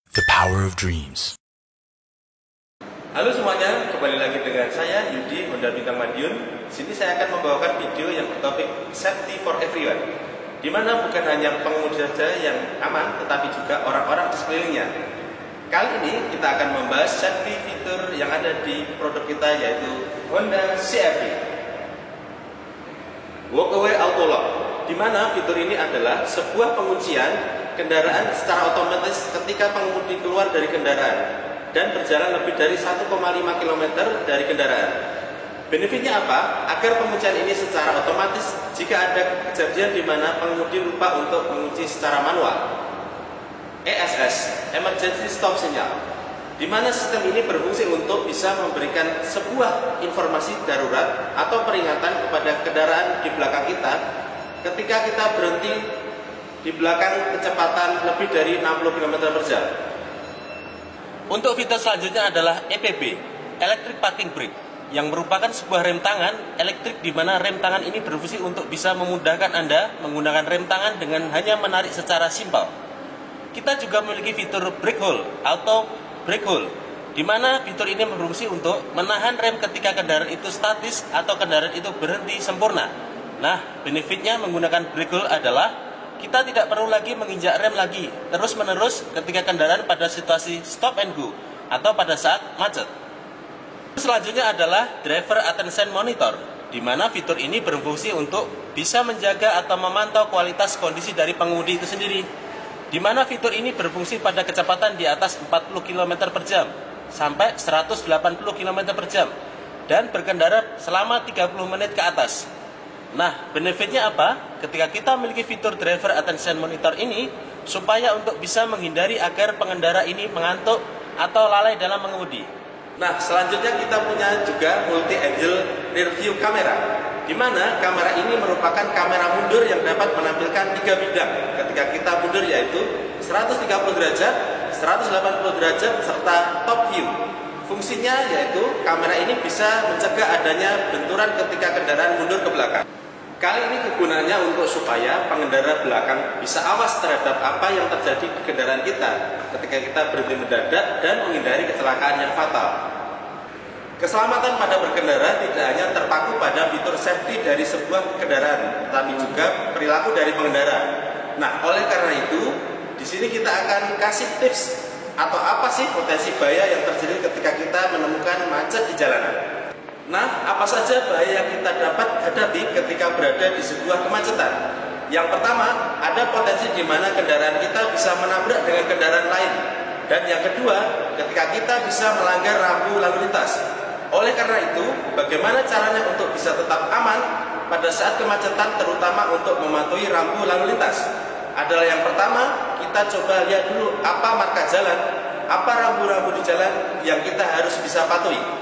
The power of dreams. Halo semuanya, kembali lagi dengan saya Yudi Honda Bintang Madiun. Di sini saya akan membawakan video yang bertopik safety for everyone, di mana bukan hanya pengemudi saja yang aman, tetapi juga orang-orang di sekelilingnya. Kali ini kita akan membahas safety fitur yang ada di produk kita, yaitu Honda CR-V Walkaway Auto Lock, di mana fitur ini adalah sebuah penguncian kendaraan secara otomatis ketika pengemudi keluar dari kendaraan dan berjalan lebih dari 1,5 km dari kendaraan. Benefitnya apa? Agar penguncian ini secara otomatis jika ada kejadian di mana pengemudi lupa untuk mengunci secara manual. ESS, Emergency Stop Signal, di mana sistem ini berfungsi untuk bisa memberikan sebuah informasi darurat atau peringatan kepada kendaraan di belakang kita ketika kita berhenti di belakang kecepatan lebih dari 60 km per jam. Untuk fitur selanjutnya adalah EPB, Electric Parking Brake, yang merupakan sebuah rem tangan elektrik di mana rem tangan ini berfungsi untuk bisa memudahkan Anda menggunakan rem tangan dengan hanya menarik secara simpel. Kita juga memiliki fitur Brake Hold atau Brake Hold, di mana fitur ini berfungsi untuk menahan rem ketika kendaraan itu statis atau kendaraan itu berhenti sempurna. Nah, benefitnya menggunakan Brake Hold adalah kita tidak perlu lagi menginjak rem lagi terus-menerus ketika kendaraan pada situasi stop and go atau pada saat macet. Selanjutnya adalah Driver Attention Monitor, di mana fitur ini berfungsi untuk bisa menjaga atau memantau kualitas kondisi dari pengemudi itu sendiri, di mana fitur ini berfungsi pada kecepatan di atas 40 km per jam sampai 180 km per jam dan berkendara selama 30 menit ke atas. Nah, benefitnya apa? Ketika kita memiliki fitur Driver Attention Monitor ini, supaya untuk bisa menghindari agar pengendara ini mengantuk atau lalai dalam mengemudi. Nah, selanjutnya kita punya juga multi-angle rear view camera, di mana kamera ini merupakan kamera mundur yang dapat menampilkan 3 bidang ketika kita mundur, yaitu 130 derajat, 180 derajat, serta top view. Fungsinya yaitu kamera ini bisa mencegah adanya benturan ketika kendaraan mundur ke belakang. Kali ini kegunaannya untuk supaya pengendara belakang bisa awas terhadap apa yang terjadi di kendaraan kita ketika kita berhenti mendadak dan menghindari kecelakaan yang fatal. Keselamatan pada berkendara tidak hanya terpaku pada fitur safety dari sebuah kendaraan, tetapi juga perilaku dari pengendara. Nah, oleh karena itu, di sini kita akan kasih tips atau apa sih potensi bahaya yang terjadi ketika kita menemukan macet di jalanan. Nah, apa saja bahaya yang kita dapat hadapi ketika berada di sebuah kemacetan? Yang pertama, ada potensi di mana kendaraan kita bisa menabrak dengan kendaraan lain. Dan yang kedua, ketika kita bisa melanggar rambu lalu lintas. Oleh karena itu, bagaimana caranya untuk bisa tetap aman pada saat kemacetan, terutama untuk mematuhi rambu lalu lintas? Adalah yang pertama, kita coba lihat dulu apa marka jalan, apa rambu-rambu di jalan yang kita harus bisa patuhi.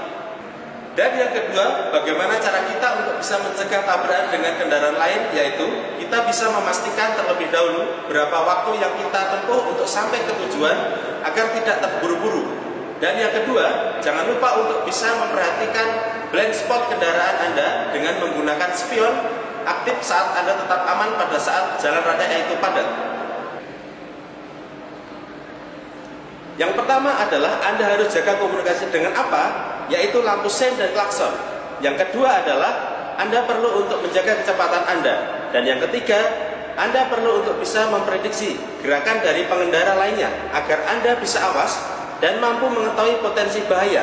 Dan yang kedua, bagaimana cara kita untuk bisa mencegah tabrakan dengan kendaraan lain, yaitu kita bisa memastikan terlebih dahulu berapa waktu yang kita tempuh untuk sampai ke tujuan agar tidak terburu-buru. Dan yang kedua, jangan lupa untuk bisa memperhatikan blind spot kendaraan Anda dengan menggunakan spion aktif saat Anda tetap aman pada saat jalan raya itu padat. Yang pertama adalah Anda harus jaga komunikasi dengan apa? Yaitu lampu sein dan klakson. Yang kedua adalah Anda perlu untuk menjaga kecepatan Anda. Dan yang ketiga, Anda perlu untuk bisa memprediksi gerakan dari pengendara lainnya agar Anda bisa awas dan mampu mengetahui potensi bahaya.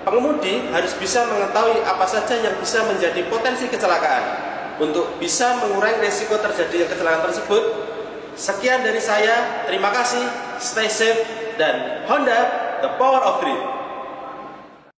Pengemudi harus bisa mengetahui apa saja yang bisa menjadi potensi kecelakaan untuk bisa mengurangi risiko terjadinya kecelakaan tersebut. Sekian dari saya, terima kasih, stay safe, dan Honda, the power of dream.